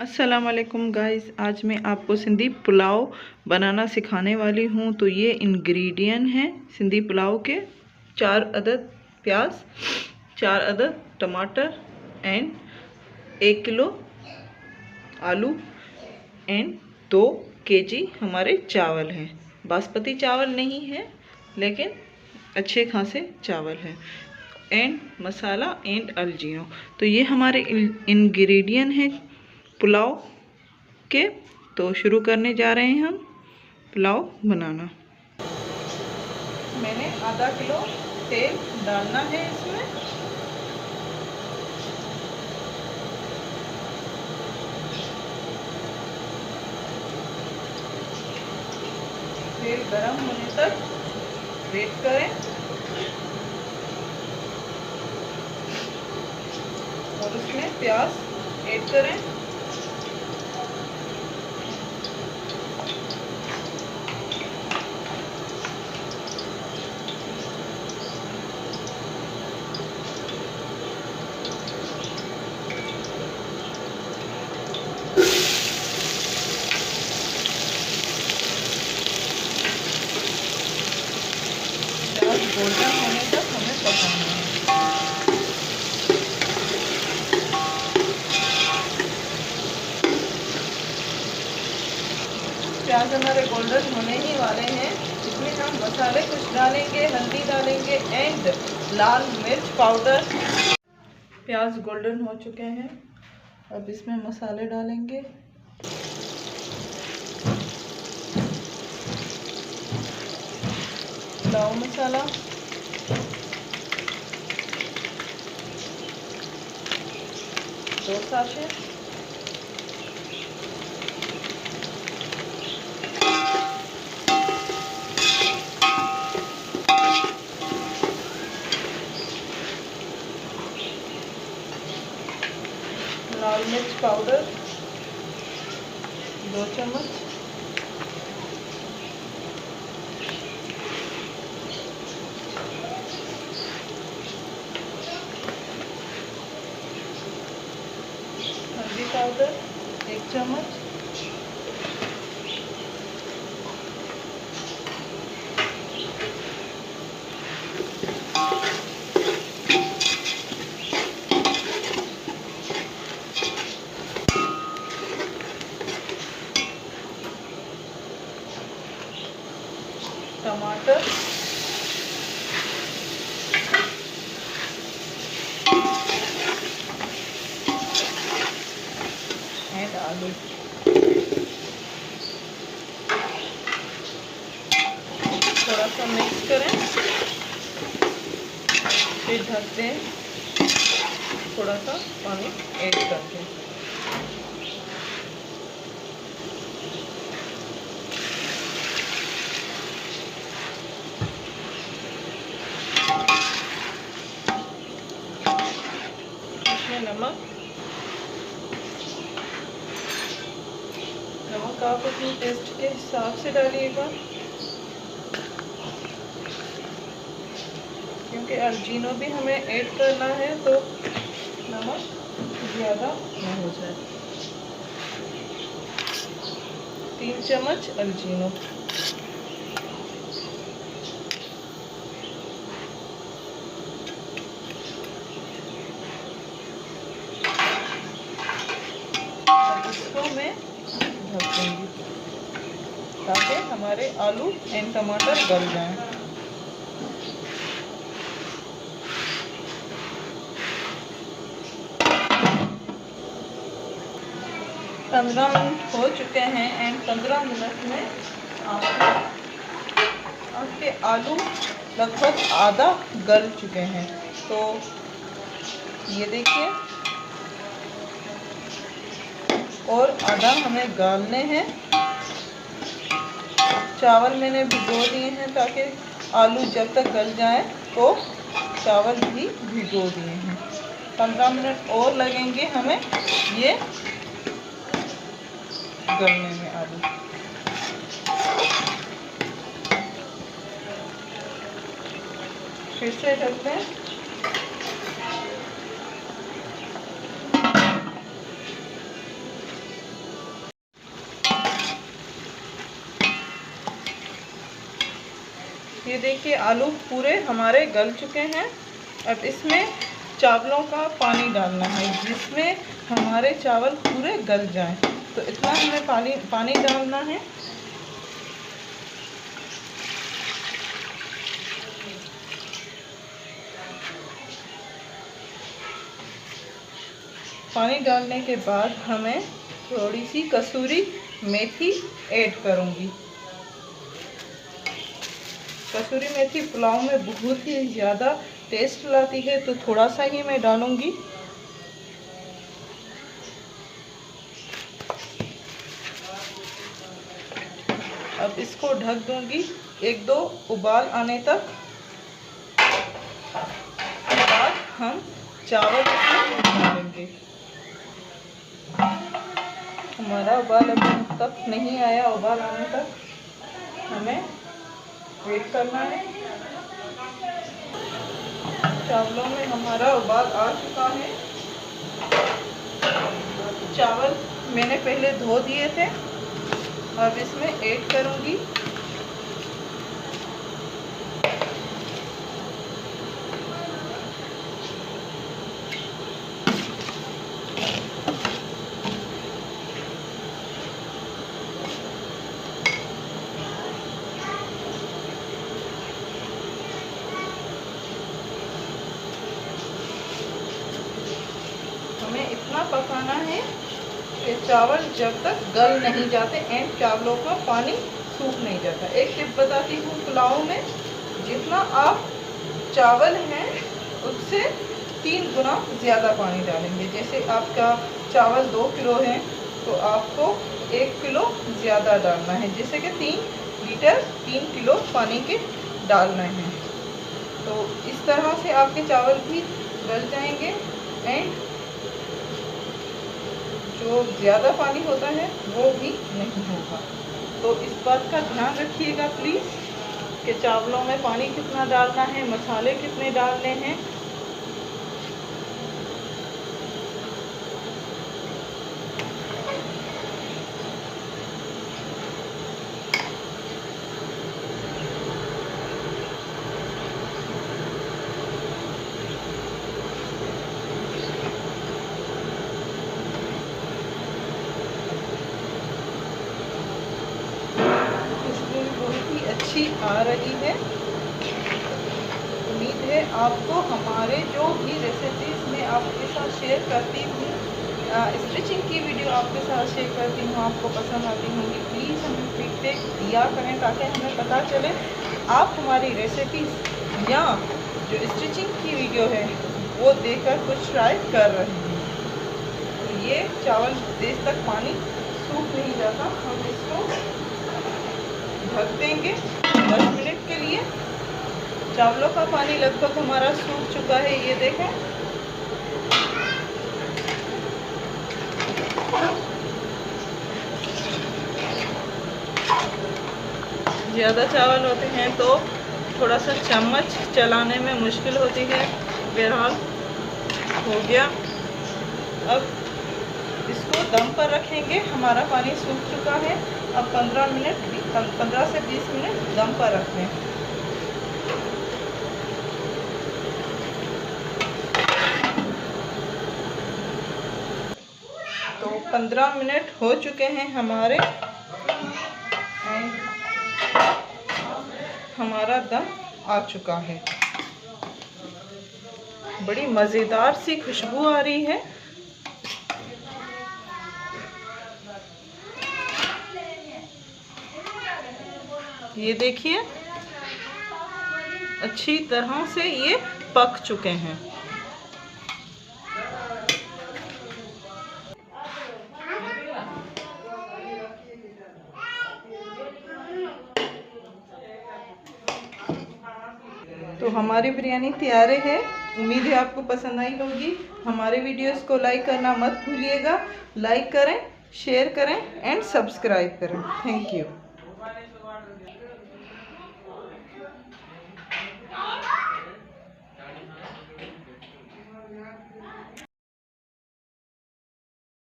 अस्सलाम वालेकुम गाइस, आज मैं आपको सिंधी पुलाव बनाना सिखाने वाली हूँ। तो ये इंग्रेडिएंट हैं सिंधी पुलाव के: 4 अदद प्याज, 4 अदद टमाटर एंड 1 किलो आलू एंड 2 केजी हमारे चावल हैं। बासमती चावल नहीं है लेकिन अच्छे खासे चावल हैं। एंड मसाला एंड अजवाइन। तो ये हमारे इंग्रेडिएंट हैं पुलाव के। तो शुरू करने जा रहे हैं हम पुलाव बनाना। मैंने आधा किलो तेल डालना है इसमें। तेल गरम होने तक वेट करें और उसमें प्याज ऐड करें। गोल्डन होने तक हमें पकाना है। प्याज हमारे गोल्डन होने ही वाले हैं। इसमें हम मसाले कुछ डालेंगे, हल्दी डालेंगे एंड लाल मिर्च पाउडर। प्याज गोल्डन हो चुके हैं, अब इसमें मसाले डालेंगे। पुलाव मसाला, दो साशे, लाल मिर्च पाउडर 2 चम्मच, हल्दी पाउडर 1 चम्मच, टमाटर एंड आलू। थोड़ा सा मिक्स करें, फिर ढक दें थोड़ा सा पानी ऐड करके। नमक आप अपने टेस्ट के हिसाब से डालिएगा, क्योंकि अजवाइन भी हमें ऐड करना है तो नमक ज़्यादा ना हो जाए। 3 चम्मच अजवाइन, इसको मैं ढक दूँगी ताकि हमारे आलू एंड टमाटर गल जाएं। 15 मिनट हो चुके हैं एंड 15 मिनट में आपके आलू लगभग आधा गल चुके हैं। तो ये देखिए, और आधा हमें गालने हैं। चावल मैंने भिगो दिए हैं ताकि आलू जब तक गल जाए, तो चावल भी भिगो दिए हैं। 15 मिनट और लगेंगे हमें ये गलने में आलू। फिर से ढक दें। ये देखिए आलू पूरे हमारे गल चुके हैं। अब इसमें चावलों का पानी डालना है जिसमें हमारे चावल पूरे गल जाएं। तो इतना हमें पानी डालना है। पानी डालने के बाद हमें थोड़ी सी कसूरी मेथी ऐड करूँगी। कसूरी मेथी पुलाव में बहुत ही ज़्यादा टेस्ट लाती है, तो थोड़ा सा ही मैं डालूँगी। अब इसको ढक दूँगी 1-2 उबाल आने तक। बाद हम चावल डालेंगे। हमारा उबाल अभी तक नहीं आया, उबाल आने तक हमें वेट करना है। चावलों में हमारा उबाल आ चुका है। चावल मैंने पहले धो दिए थे, अब इसमें ऐड करूँगी। हमें इतना पकाना है कि चावल जब तक गल नहीं जाते एंड चावलों का पानी सूख नहीं जाता। एक टिप बताती हूँ पुलाव में, जितना आप चावल हैं उससे 3 गुना ज़्यादा पानी डालेंगे। जैसे आपका चावल 2 किलो है तो आपको 1 किलो ज़्यादा डालना है, जैसे कि 3 किलो पानी के डालना है। तो इस तरह से आपके चावल भी गल जाएंगे एंड जो ज़्यादा पानी होता है वो भी नहीं होगा। तो इस बात का ध्यान रखिएगा प्लीज़ कि चावलों में पानी कितना डालना है, मसाले कितने डालने हैं। अच्छी आ रही है। उम्मीद है आपको हमारे जो भी रेसिपीज़ मैं आपके साथ शेयर करती हूँ, स्टिचिंग की वीडियो आपके साथ शेयर करती हूँ, आपको पसंद आती होंगी। प्लीज़ हमें फीडबैक दिया करें ताकि हमें पता चले आप हमारी रेसिपीज़ या जो स्टिचिंग की वीडियो है वो देखकर कुछ ट्राई कर रहे हैं। तो ये चावल देर तक पानी सूख नहीं जाता, हम इसको ढक देंगे 10 मिनट के लिए। चावलों का पानी लगभग हमारा सूख चुका है, ये देखें। ज़्यादा चावल होते हैं तो थोड़ा सा चम्मच चलाने में मुश्किल होती है। बहरहाल हो गया। अब इसको दम पर रखेंगे। हमारा पानी सूख चुका है। अब 15 से 20 मिनट दम पर रखें। तो 15 मिनट हो चुके हैं हमारे, हमारा दम आ चुका है। बड़ी मज़ेदार सी खुशबू आ रही है। ये देखिए अच्छी तरह से ये पक चुके हैं। तो हमारी बिरयानी तैयार है। उम्मीद है आपको पसंद आई होगी। हमारे वीडियोस को लाइक करना मत भूलिएगा। लाइक करें, शेयर करें एंड सब्सक्राइब करें। Thank you.